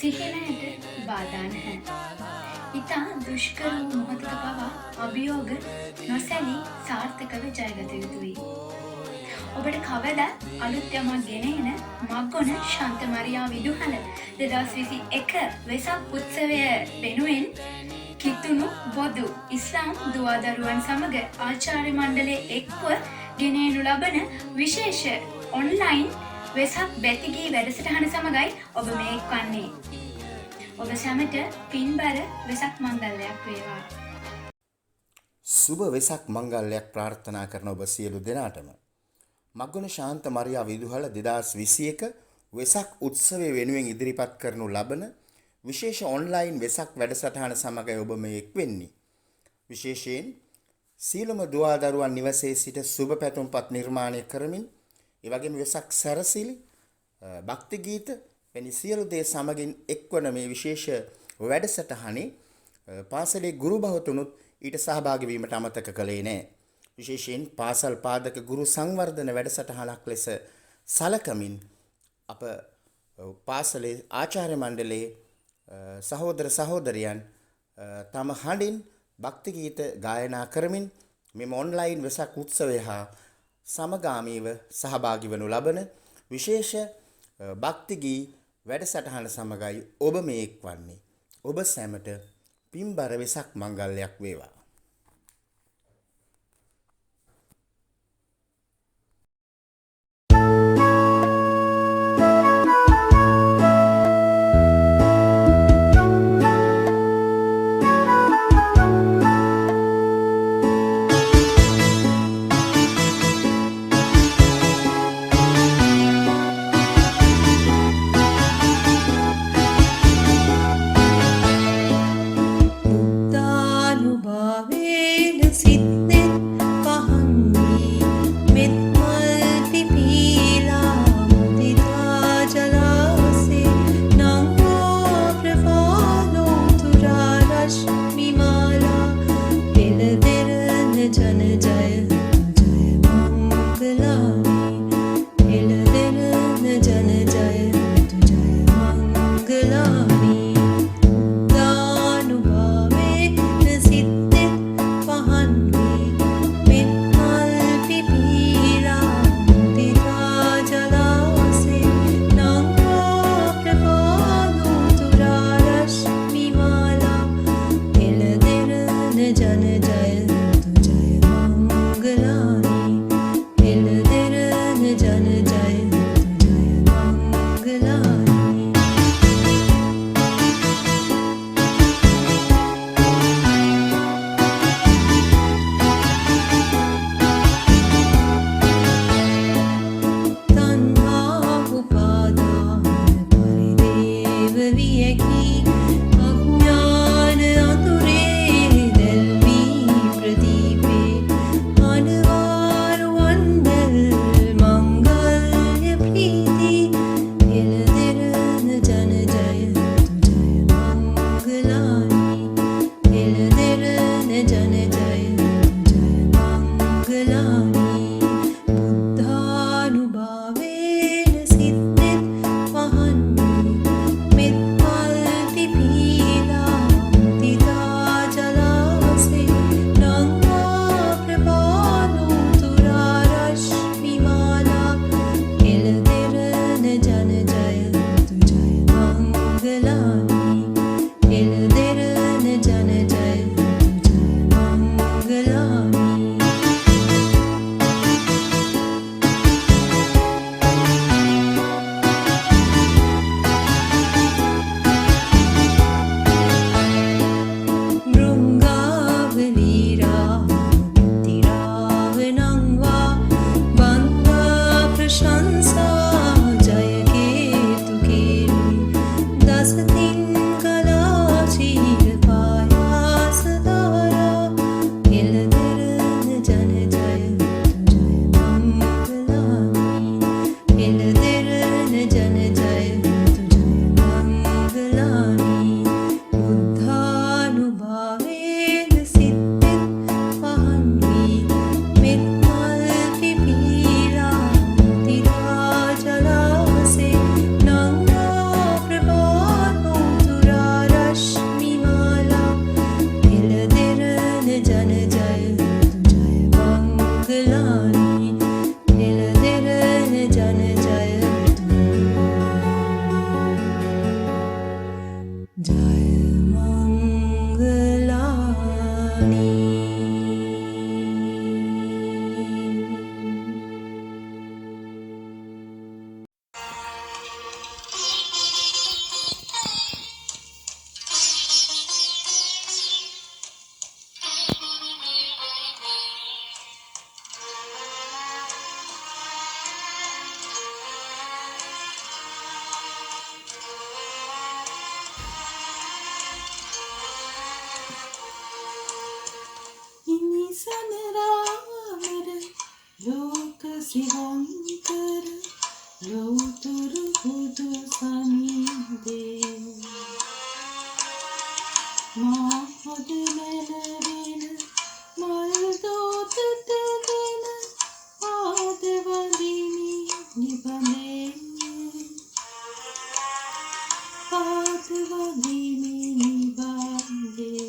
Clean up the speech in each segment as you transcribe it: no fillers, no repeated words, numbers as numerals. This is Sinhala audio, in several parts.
සිහිනයට බාධා නැහැ. ඉතා දුෂ්කර වූ මොහොතක පවා අභියෝග නොසැලී සාර්ථකව ජයගත යුතුයි. ඔබට කවදා අලුත් යමක් ගෙන එන මග්ගොන ශාන්ත මරියා විදුහල 2021 වෙසක් උත්සවය වෙනුවෙන් කිතුණු බොදු ඉස්ලාම් දුවදරුවන් සමග ආචාර්ය මණ්ඩලයේ එක්ව ගෙන එනු ලබන විශේෂ ඔන්ලයින් වෙසක් බැතිගී වැඩසටහන සමගයි ඔබ මේ එක්වන්නේ. ඔබ සැමට පින්බර වෙසක් මංගල්‍යයක් වේවා. සුබ වෙසක් මංගල්‍යයක් ප්‍රාර්ථනා කරන ඔබ සියලු දෙනාටම මග්ගොන ශාන්ත මරියා විදුහල 2021 වෙසක් උත්සවය වෙනුවෙන් ඉදිරිපත් කරනු ලබන විශේෂ ඔන්ලයින් වෙසක් වැඩසටහන සමගයි ඔබ මේ එක්වෙන්නේ. විශේෂයෙන් සීලම දුවදරුවන් නිවසේ සිට සුබ පැතුම්පත් නිර්මාණය කරමින් ඒ වගේම වෙසක් සැරසිලි භක්ති ගීත වැනි සියලු දේ සමගින් එක්වන මේ විශේෂ වැඩසටහනේ පාසලේ ගුරු භවතුනුත් ඊට සහභාගී වීමට අමතක කළේ නැහැ. විශේෂයෙන් පාසල් පාදක ගුරු සංවර්ධන වැඩසටහනක් ලෙස සලකමින් අප පාසලේ ආචාර්ය මණ්ඩලයේ සහෝදර සහෝදරියන් තම හඬින් භක්ති ගීත ගායනා කරමින් මෙම ඔන්ලයින් වෙසක් උත්සවය හා සමගාමීව සහභාගී වනු ලබන විශේෂ භක්ති ගී වැඩසටහන සමගයි ඔබ මේ එක්වන්නේ. ඔබ සැමට පින්බර වෙසක් මංගල්‍යයක් වේවා. සිවංකර ලෝතුරු බුදු සමිඳේ මා හොද මැලවෙන මල් දෝතටගෙන පාද වදිමි නිබඳේ පාද වදිමි නිබඳේ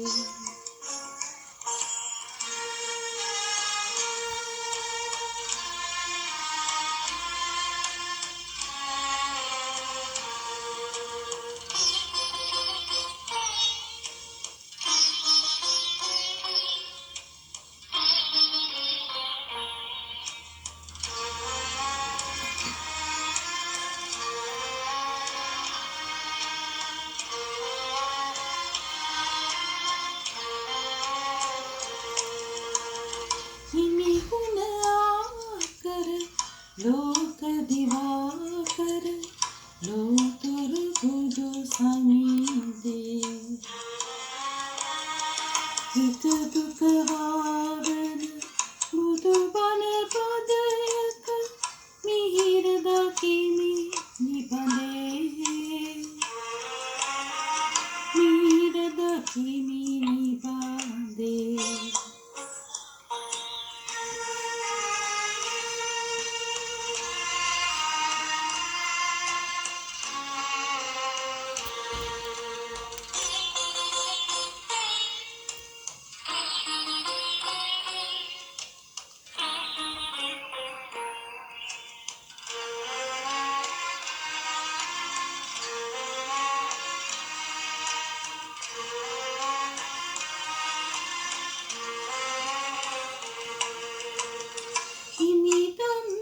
හිමිගුණ ආකර ලෝක දිවාකර ලෝතුරු බුදු සමිඳේ හිත දුක වාවන බුදු බණ පදයක මිහිර දකිමි නිබඳේ මිහිර දකිමි නිබඳේ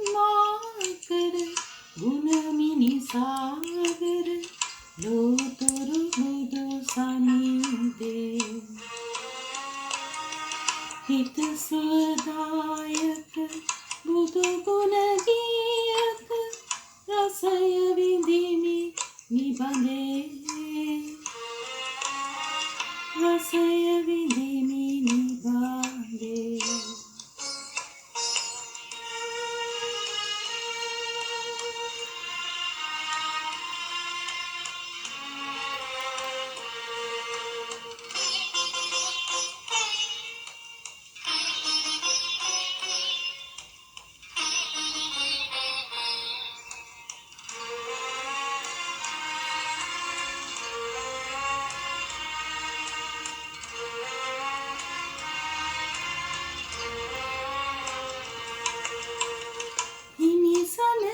හිමිදම්මාකර ගුණමිනිසාගර ලෝතුරු බුදු සමිඳේ හිත සුවදායක බුදු ගුණ ගීයක රසය විඳිමි නිබඳේ රසය විඳිමි නිබඳේ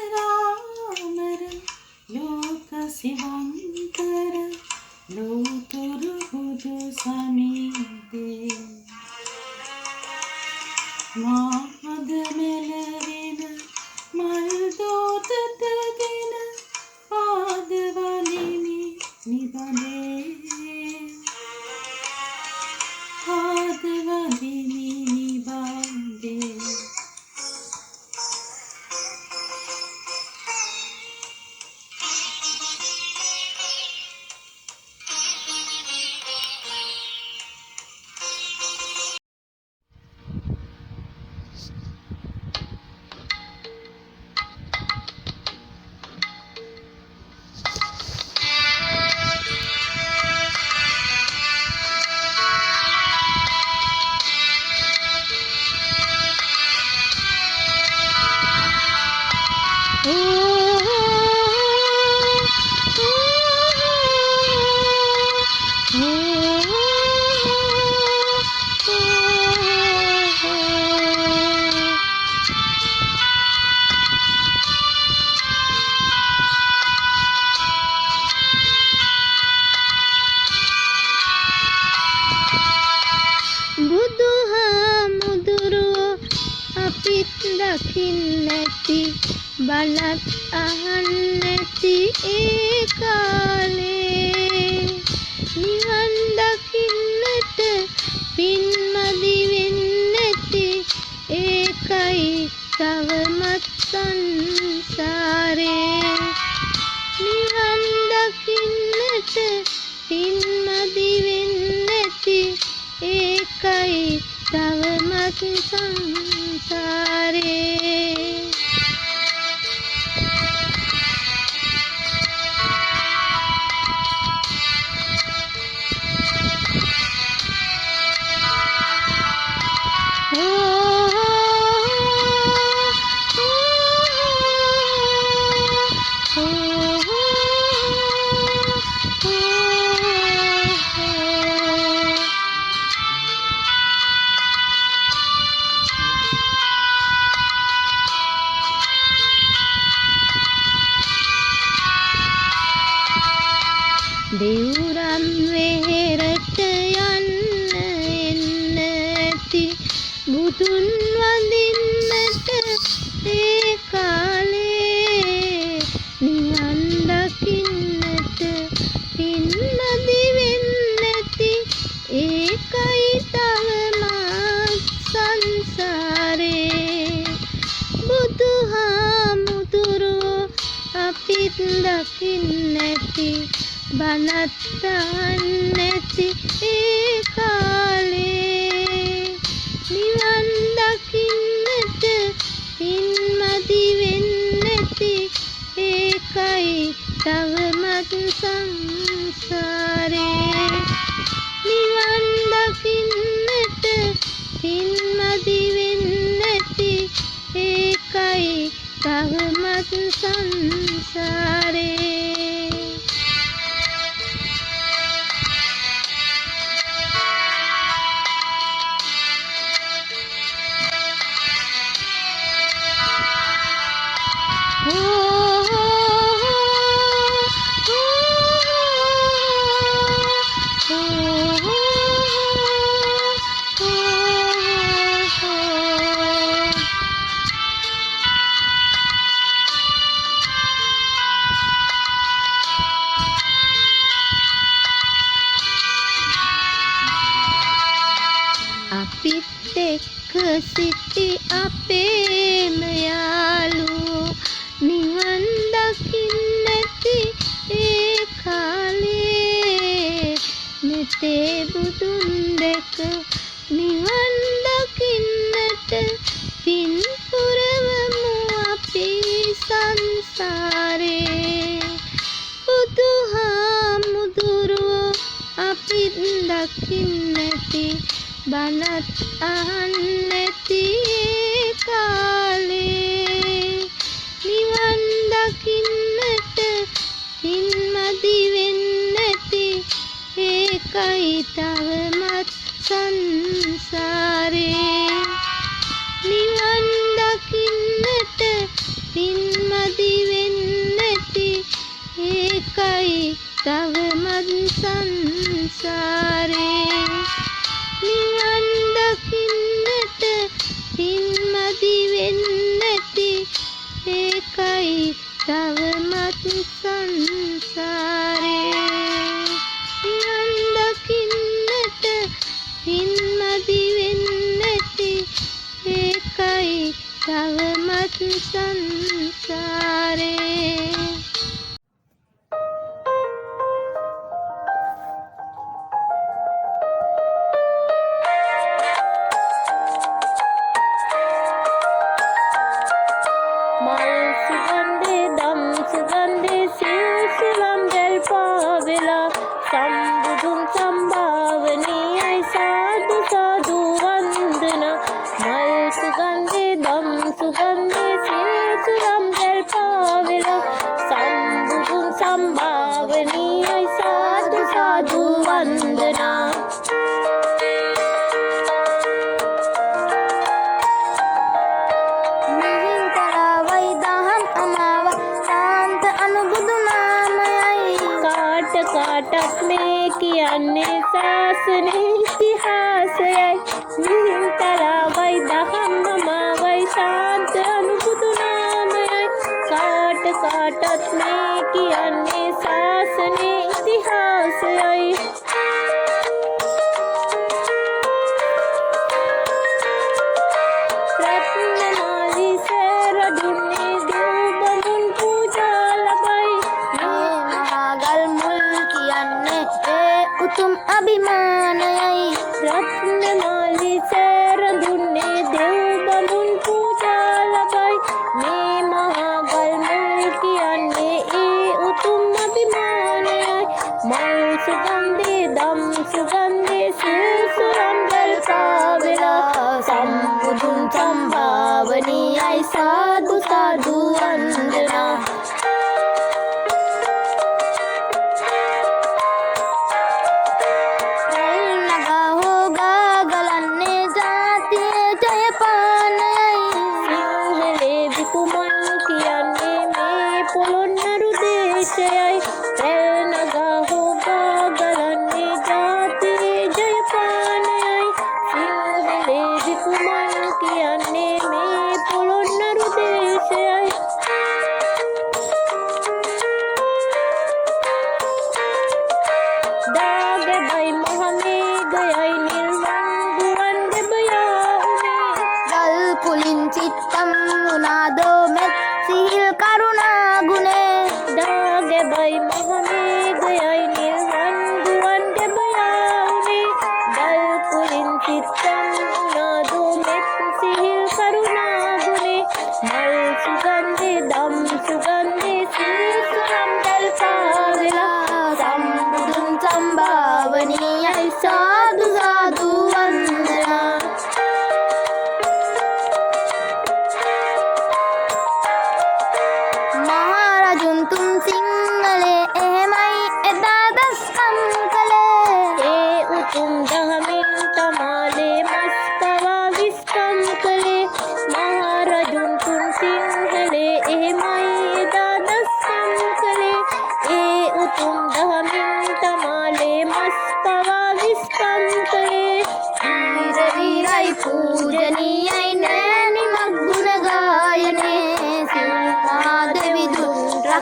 හිමිසනරාමර ලෝක සිවංකර ලෝතුරු බුදු සමිඳේ මා හද මැලවෙන මල් දෝතටගෙන පාද වදිමි නිබඳේ පාද වදිමි නිබඳේ දකින්නැති බලත් අහන්නැති ඒ කාලේ නිවන් දකින්නට පින්මදි වෙන්නැති ඒකයි තවමත් සංසාරේ නිවන් දකින්නට පින්මදි වෙන්නැති ඒකයි තවමත් සංසාරේ දෙවුරම් වෙහෙරට යන්න එන්න ඇති බුදුන් වඳින්නට ඒ කාලේ නිවන් දකින්නට පින්මදි වෙන්නැති ඒකයි තවමත් සංසාරේ බුදුහාමුදුරුවෝ අපිත් දකින්නැති බනත් අහන්නැති ඒ කාලේ නිවන් දකින්නට පින්මදි වෙන්නැති ඒකයි තවමත් සංසාරේ නිවන් දකින්නට පින්මදි වෙන්නැති ඒකයි තවමත් සංසාරේ අපිත් එක්ක සිටි අපේම යාළුවෝ නිවන් දකින්නැති ඒ කාලේ මෙතේ බුදුන් දැක නිවන් දකින්නට පින් පුරවමු අපි සංසාරේ බුදුහාමුදුරුවෝ අපිත් දකින්නැති බනත් අහන්නැති ඒ කාලේ නිවන් දකින්නට පින්මදි වෙන්නැති ඒකයි තවමත් සංසාරේ නිවන් දකින්නට පින්මදි වෙන්නැති ඒකයි තවමත් සංසාරේ නිවන් දකින්නට පින්මදි වෙන්නැති ඒකයි තවමත් සංසාරේ නිවන් දකින්නට පින්මදි වෙන්නැති ඒකයි තවමත් සංසාරේ සම්බුදුන් සම්භාවනීයයි සාදු සාදු වන්දනා මල් සුගන්ධේ දම් සුගන්ධේ සිල් සුරම් දැල් පාවෙලා සම්බුදුන් සම්භාවනීයයි සාදු සාදු වන්දනා මිහින්තරාවයි දහම් අමාව සාන්ත අනුබුදු නාමයයි කාටත් මේ කියන්නේ ශාසනේ ඉතිහාසයයි මිහින්තරාවයි දහම් අමාවයි ශාන්ත අනුබුදු නාමයයි කාටත් මේ කියන්නේ ශාසනේ ඉතිහාසයයි රත්නමාලි සෑර දුන්නේ දෙව් බඳුන් පූජා ලබයි මේ මහගල් මුල් කියන්නේ ඒ උතුම් අභිමානයයි රත්නමාලි සෑර දුන්නේ දෙව් බඳුන් පූජා ලබයි මේ මහගල් මුල් කියන්නේ ඒ උතුම් අභිමානයයි මල් සුගන්ධේ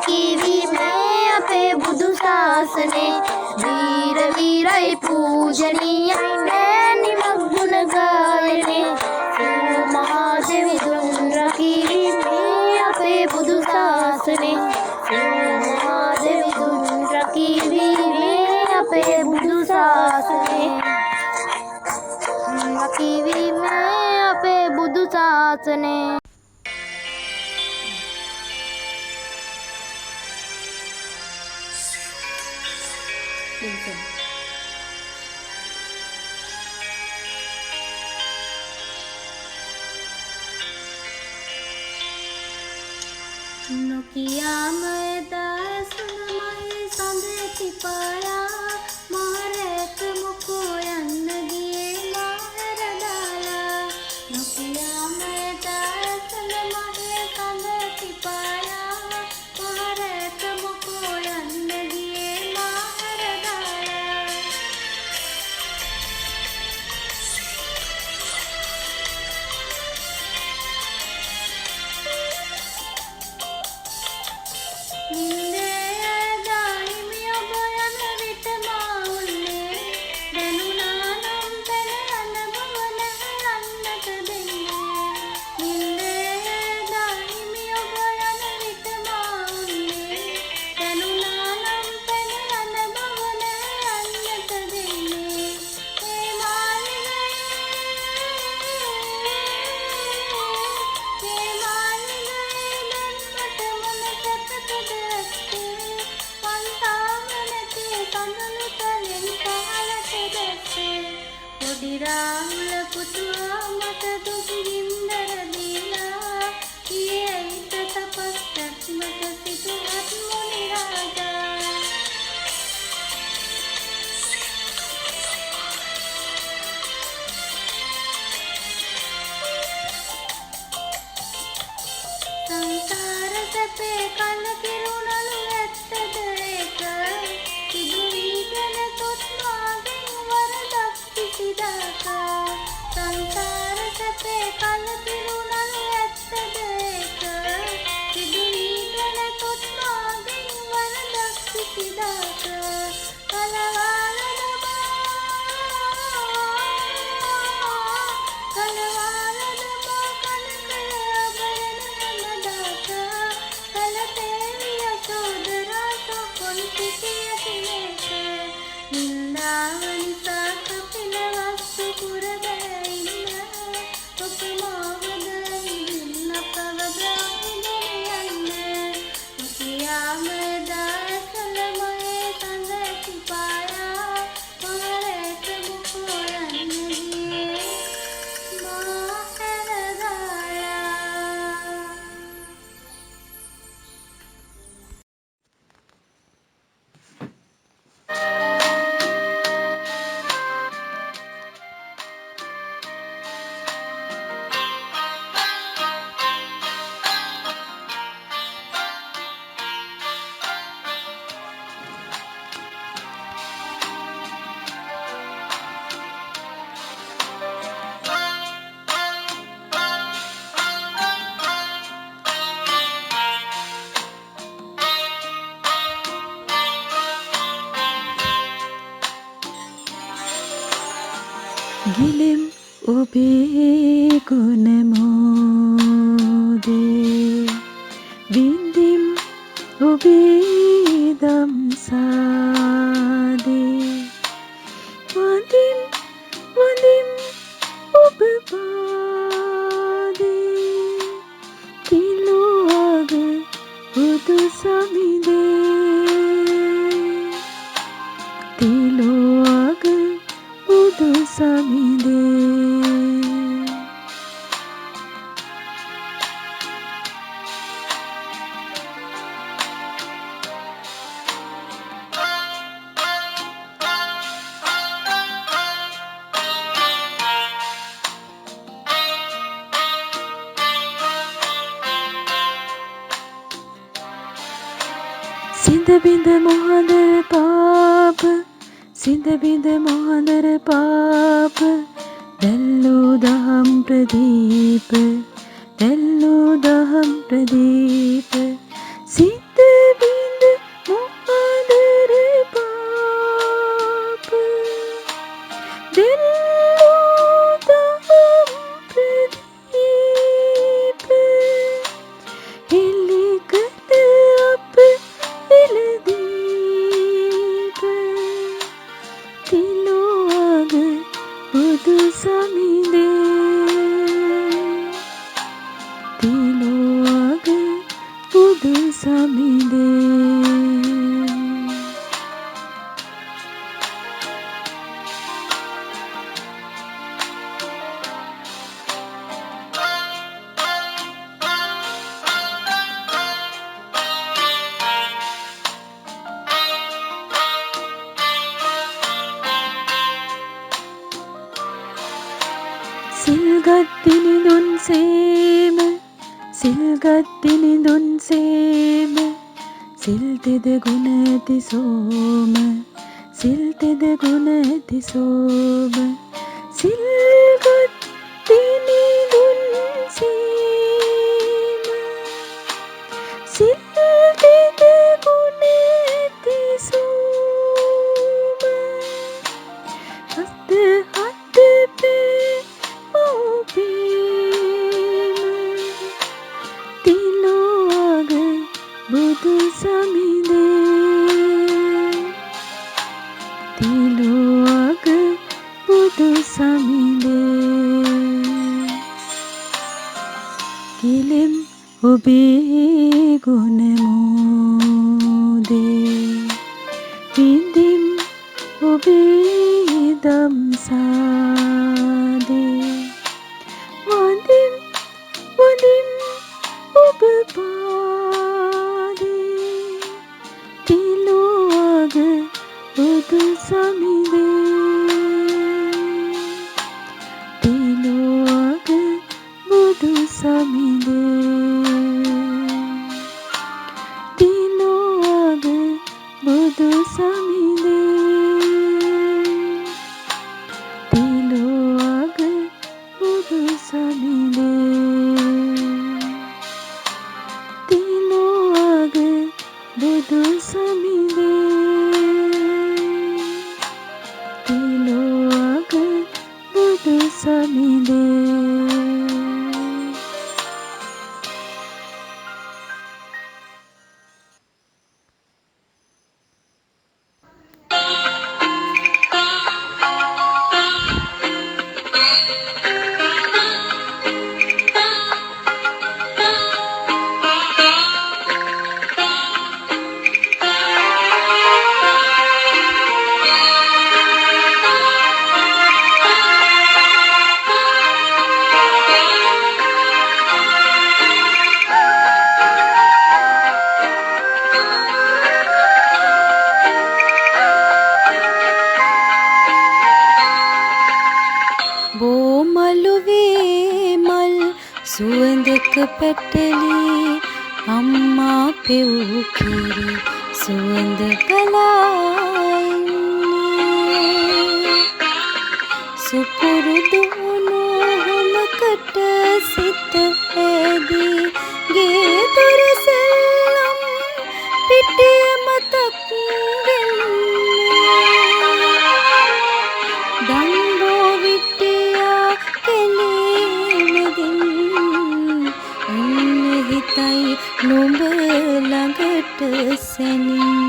කිවීමේ අපේ බුදු සාසනේ වීර වීරයි පූජනීයයි නෑනිමක් ගුණ ගායනේ සිව් මහා දෙවිඳුන් රැකීමේ අපේ බුදු සාසනේ සිව් මහා දෙවිඳුන් රැකීමේ අපේ බුදු සාසනේ රැකීමේ අපේ බුදු සාසනේ නොකියාම එදා සුනමයි සඳ තිපායා මාරේක මොකෝ යන්න ගියේ මාහැර දාලා නොකියාම එදා සුනමයි සඳ තිපායා මාරේක මොකෝ යන්න ගියේ මාහැර දාලා නින්දේ දායිමි ඔබ යන විට මා උන්නේ දැනුණා නම් පැන යන බව නැරන්නට දෙන්නේ නින්දේ දායිමි ඔබ යන විට මා උන්නේ දැනුණා නම් පැන යන බව නැරන්නට දෙන්නේ ඒ මාලිගයේ දැන්මට මන සැපතද ඇත්තේ පන්තාම නැති සඳලු තලෙන් පහළට දැස්සේ පොඩි රාහුල පුතුවා මට දුක් ගින්දර දීලා කියේ හිත තපස් රැස්මට සිටුවත් මුනි රාජා සංසාර සැපේ කන කිරුණලු ඇත්තද ඒක සිදු වීගෙන තොත් මාගෙන් වරදක් කිසිදාක සංසාර සැපේ කන කිරුණලු ඇත්තද ඒක සිදු වීගෙන තොත් මාගෙන් වරදක් කිසිදාක කලවාල දමා කලවාල දමා කන කල අබරණ හැමදාක කලපේවිය සෝදරා සොකොන් පිටිය තිනේක නින්දාව නිසා කපින වස්තු පුරබැයින්න ඔබ මාවද ඉදින්න පවද ඉදිරියන්න නොකියාම එදා ඇසලමයේ සඳ තිපායා මාරේක මොකෝ යන්න ගියේ මාහැර දාලා ගිලෙම් ඔබේ ගුණ මෝදේ විඳිම් ඔබේ දම්සාදේ වඳිම් වඳිම් ඔබ පාදේ තිලෝග බුදු සමිදේ තිලෝග බුදු සමිදේ සිඳ බිඳ මොහඳර පාප සිඳ බිඳ මොහඳර පාප දැල්ලෝ දහම් ප්‍රදීප දැල්ලෝ දහම් ප්‍රදීප සිත සේම සිල්ගත් දිනිඳුන් සේම සිල්තෙද ගුණ ඇති සෝම සිල්තෙද ගුණ ඇති සෝම සිල්ගත් දිනිඳුන් සේම සිල්තෙද ගුණ ඇති සෝම හස්ත හත් පේ මෝපීම තිලෝග බුදු සමිඳේ තිලෝග බුදු සමිඳේ කිලෙම් ඔබේ ගුණ මෝදේ විඳිම් ඔබේ දම්සාදේ වඳිම් වඳිම් ඔබ පාදේ තිලෝග බුදු සමිඳේ තිලෝග බුදු සමිඳේ තිලෝග බුදු සමිඳේ තිලෝග බුදු සමිඳේ තිලෝග බුදු සමිඳේ තිලෝග බුදු සමිඳේ බෝමලුවේ මල් සුවඳක පැටලී අම්මා පෙව් කිරි සුවඳ ගලාන්නේ සුපුරුදු නොහොමකට සිත ඇදී ගේ දොර සෙල්ලම් පිටිය මතක් වෙන්නේ දම්බෝ විටියා කෙලෙමදින් එන්න හිතයි නුඹ ළඟට සැනින්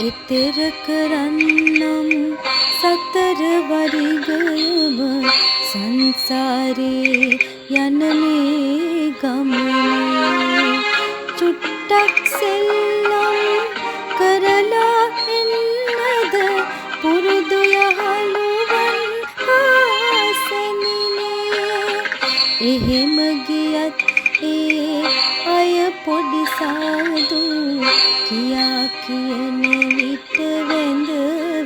එතෙර කරන්නම් සතර වරිගයම සංසාරේ යන මේ ගමනේ චුට්ටක් සෙල්ලම් කරලා එන්නද පුරුදු යහළුවන් ආසනිනේ එහෙම ගියත් ඒ අය පොඩි සාදු කියා කියන විට වැඳ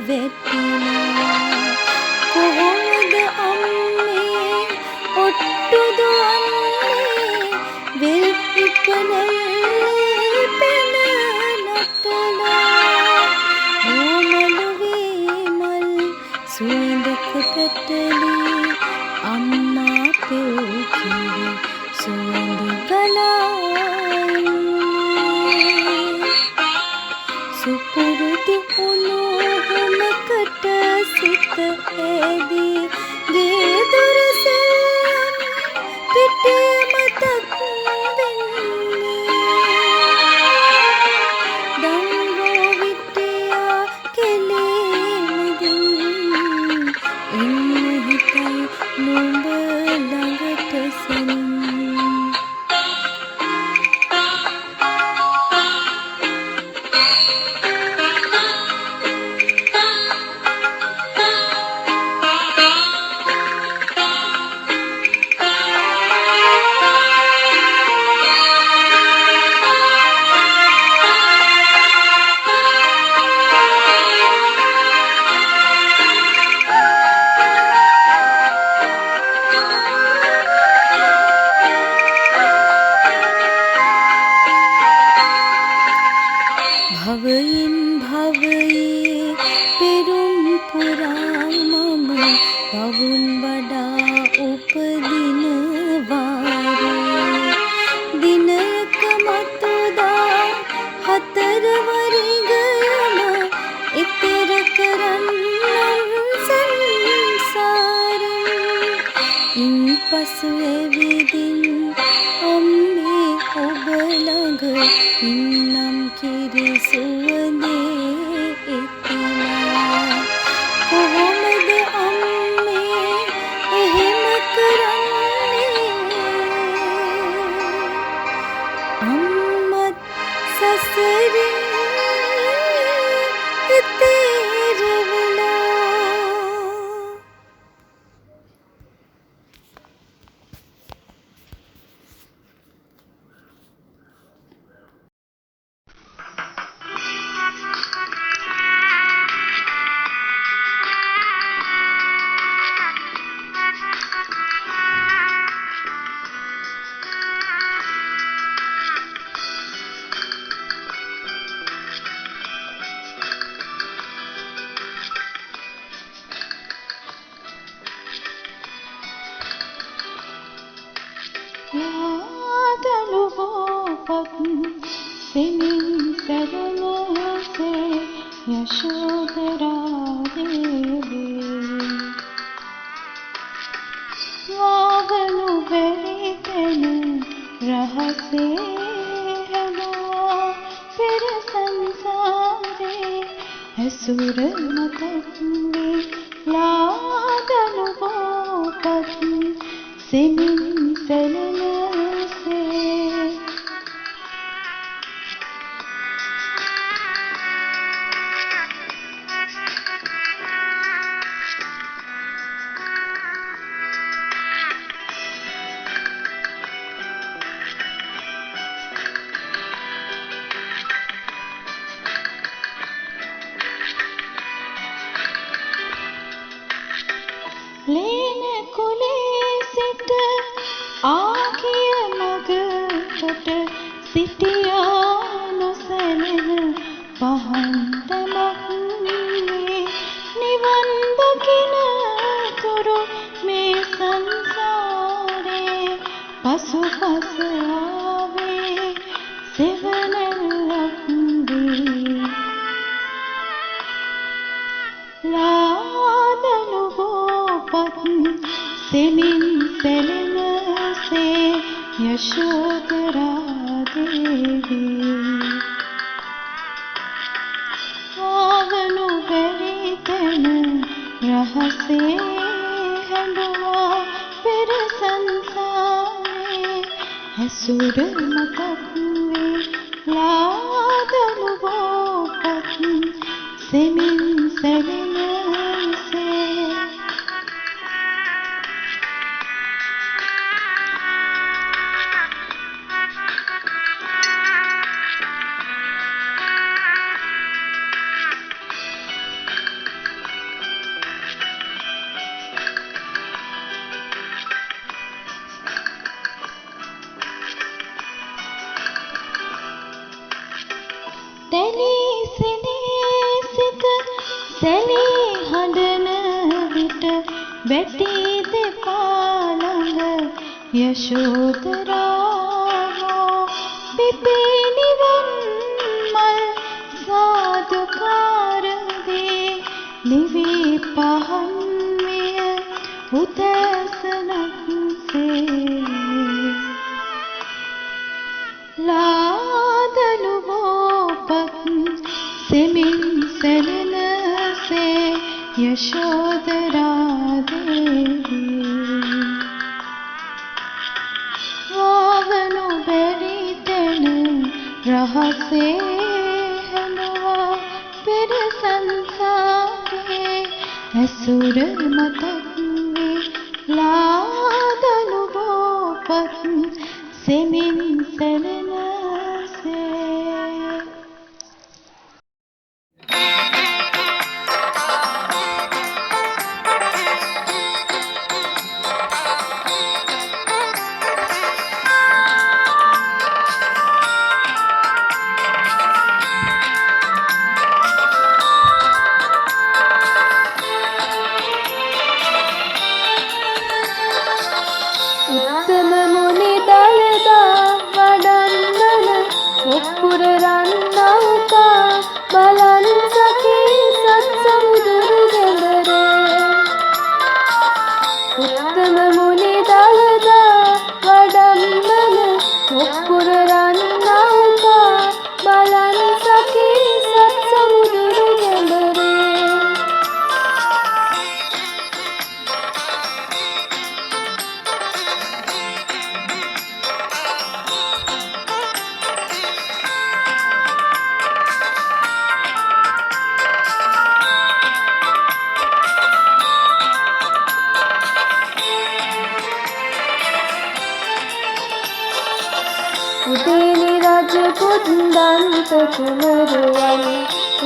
වැටිනා කොහොමද අම්මේ ඔට්ටු දුවන්නේ වෙල් ඉක්වනල්ලේ පෙන නටලා බෝමලුවේ මල් සුවඳක පැටලී අම්මා පෙව් කිරි සුවඳ ගලාන්නේ සුපුරුදු නොහොමකට සිත ඇදී ගේ දොර සෙල්ලම් පිටිය මතක් වෙන්නේ දම්බෝ විටියා කෙලෙමදින් එන්න හිතයි නුඹ ළඟට සෙමින්. භවයෙන් භවයේ පෙරුම් පුරා මම බවුන් වඩා උපදින වාරේ දිනයක මතුදා හතරවරිගයම ඉතර කරන්නම් සංසාරෙන්. ඉන්පසු එවිදින් අම්මේ ඔබ ළඟ ඉන්නම් කිරි සුවඳේ එතිලා. කොහොමද අම්මේ එහෙම කරන්නේ? අම්මත් සසරින් එතෙර වෙලා. ලාදලුවෝපත් සෙමින් සැරනසේ යශෝදරා දේවී. වාවනු බැරිතෙන රහසේ හැදුවා පෙර සංසාරේ ඇසුර මතක් වේ. ලාදලුවෝපත් සෙමින් සැලනසේ. ලේන කුලේ සිට ආකිය මගකට සිටියා නොසැලෙන පහන් තැමක් නිවන් දකින තුරු මේ සංසාරේ පසුපස ආවේ සෙවණැල්ලක් දී. ලාදලුවෝපත් සෙමින් සැලෙනසේ යශෝදරා දේවී. ආවනු බැරිතන රහසේ හැඬුවා පෙර සංසාරේ ඇසුර මතක් වේ. ලාදලුවෝපත් සෙමින් සැලෙනසේ. දැනී සිනේසිත සැලී හඬන විට වැටී දෙපා ළඟ යශෝදරා පිපී නිවන් මල් සාදුකාර දේ නිවි පහන් විය උදැසනක්සේ. ලාදලුවෝපත් සෙමින් සැලෙනසේ යශෝදරා මසුර මතක් වේ ලාදලු බෝපත් සෙමින් සැලෙනසේ. උත්තම මුනි දළදා වඩන්නන මුප්පුර රන්නවුකා බලන් සඛී සත් සමුදුරු ගැඹරේ. උත්තම මුනි දළදා වඩන්නන මුප්පුර රන්නවුකා බලන් සඛී සත් සමුදුරු ගැඹරේ. උදේනි රජ පුද්දන්ත කුමරුවන්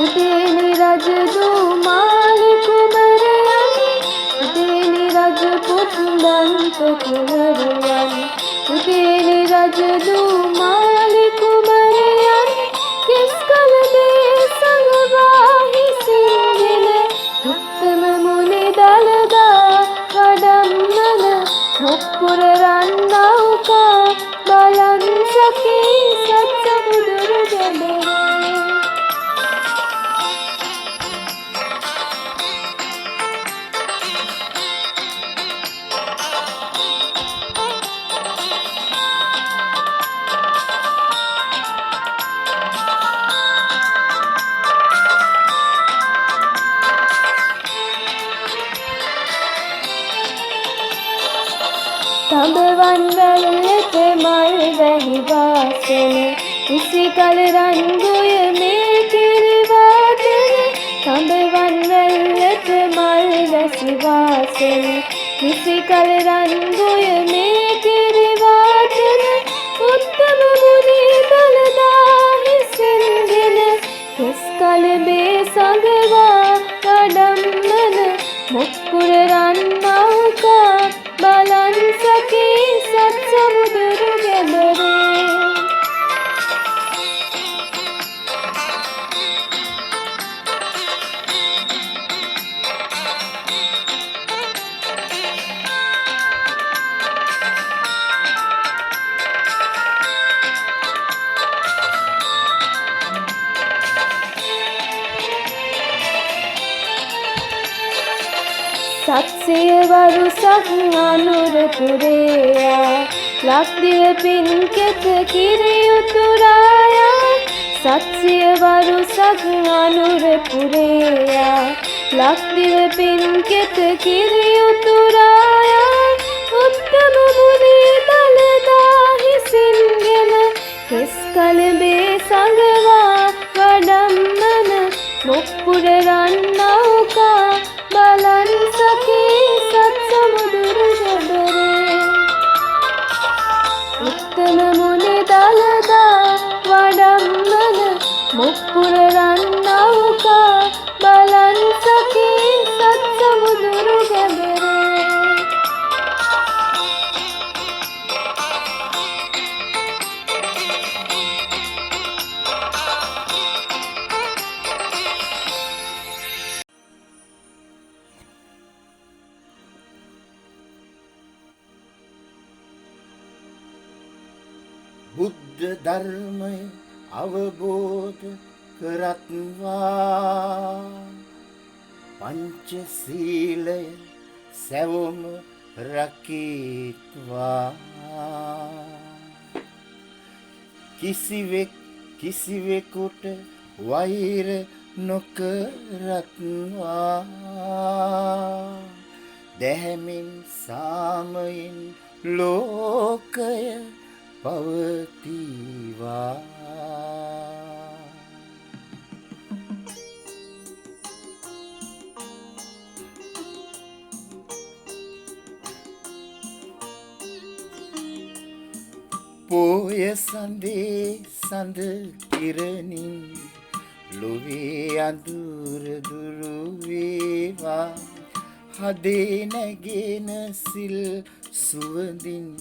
උදේනි රජ දුමාලි කුමරයන් උදේනි රජ පුද්දන්ත කුමරුවන් උදේනි රජ දුමාලි කුමරයන් කිස් කල දේ සංගවාහි සිංගෙන උත්තම මුනි දළදා වඩන්නන මුප්පුර රන්නවුකා බලන් සඛී සත් සමුදුරු ගැඹරේ. තඹවන් වැල්ලට මල් වැහි වාසන ඉසිකල රන්ගුය මේ කිරිවාදන. තඹවන් වැල්ලට මල් වැසි වාසන ඉසිකල රන්ගුය මේ කිරිවාදන. උත්තම මුනි දළදා හිසෙන්ගෙන කෙස් කලබේ සඟවා වඩම්මන මුප්පුර රන්නවුකා බලන් සඛී සත් සමුදුරු ගැඹරේ. සත්සිය වරුසක් අනුරපුරේයා ලක්දිව පින්කෙත කිරි උතුරායා. සත්සිය වරුසක් අනුරපුරේයා ලක්දිව පින්කෙත කිරි උතුරායා. උත්තම මුනි දළදා හිසින්ගෙන කෙස් කලබේ සඟවා වඩම්මන මුප්පුර රන්නවුකා බලන් සඛී සත් සමුදුරු ගැඹරේ. උත්තම මුනි දළදා වඩම්මන මුප්පුර රන්නවුකා බලන් සඛී සත් සමුදුරු ගැඹරේ. බුද්ධ ධර්මය අවබෝධ කරත්වා පංචශීලය සැවොම රකිත්වා. කිසිවෙකුට වෛර නොකරත්වා. දැහැමින් සාමයෙන් ලෝකය පවතිවා. පෝය සඳේ සඳ කිරණින් ලොවේ අඳුර දුරු වේවා හදේ නැගෙන සිල් සුවඳින්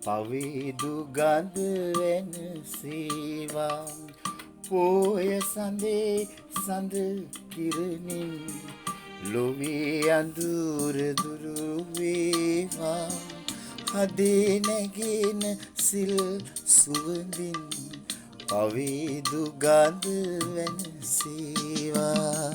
පවේදු ගඳ වෙනසේවා පෝය සඳේ සඳ කිරණින් ලොවේ අඳුර දුරු වේවා හදේ නැගෙන සිල් සුවඳින් පවේදු ගඳ වෙනසේවා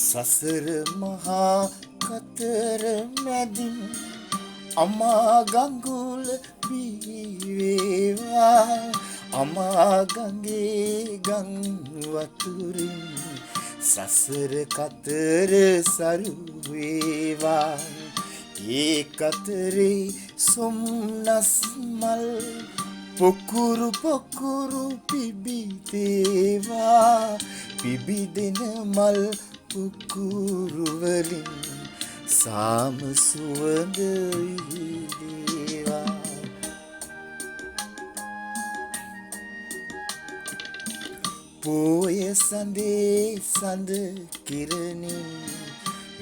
සසර මහා කතර මැදින් අමා ගඟුල බිහිවේවා අමා ගඟේ ගං වතුරින් සසර කතර සරු වේවා ඒ කතරේ සොම්නස් මල් පොකුරු පොකුරු පිබිදේවා පිබිදෙන මල් පුකුරු වලින් සාම සුවඳ විහිදේවා පෝය සඳේ සඳ කිරණින්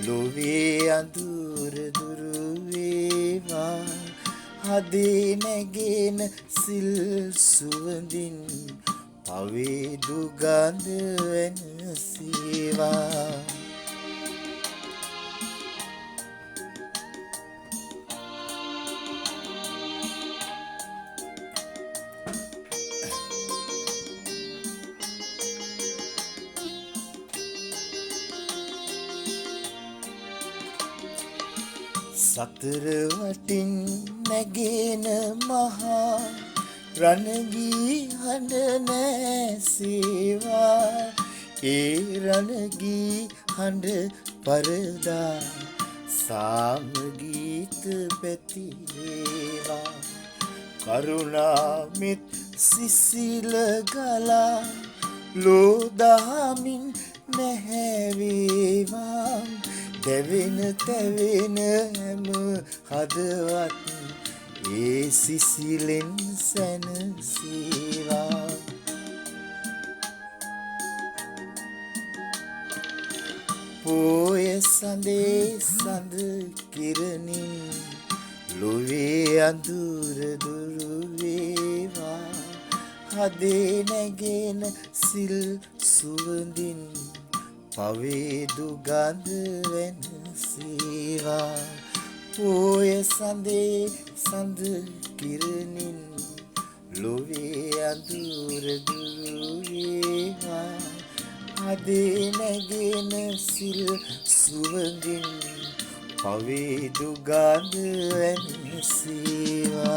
ලොවේ අඳුර දුරු වේවා හදේ නැගෙන සිල් සුවඳින් පවේදු ගඳ වෙනසේවා සතර වටින් නැගෙන මහා රණගී හඬ නැසේවා ඒ රණගී හඬ පරදා සාම ගීත පැතිරේවා කරුණාමිත් සිසිල ගලා ලෝදහමින් නැහැවේවා දැවෙන තැවෙන හැම හදවත් ඒ සිසිලෙන් සැනසේවා පෝය සඳේ සඳ කිරණින් ලොවේ අඳුර දුරු වේවා හදේ නැගෙන සිල් සුවඳින් පවේදු ගඳ වෙනසේවා පෝය සඳේ සඳ කිරණින් ලොවේ අඳුර දුරු වේවා හදේ නැගෙන සිල් සුවඳින් පවේදු ගඳ වෙනසේවා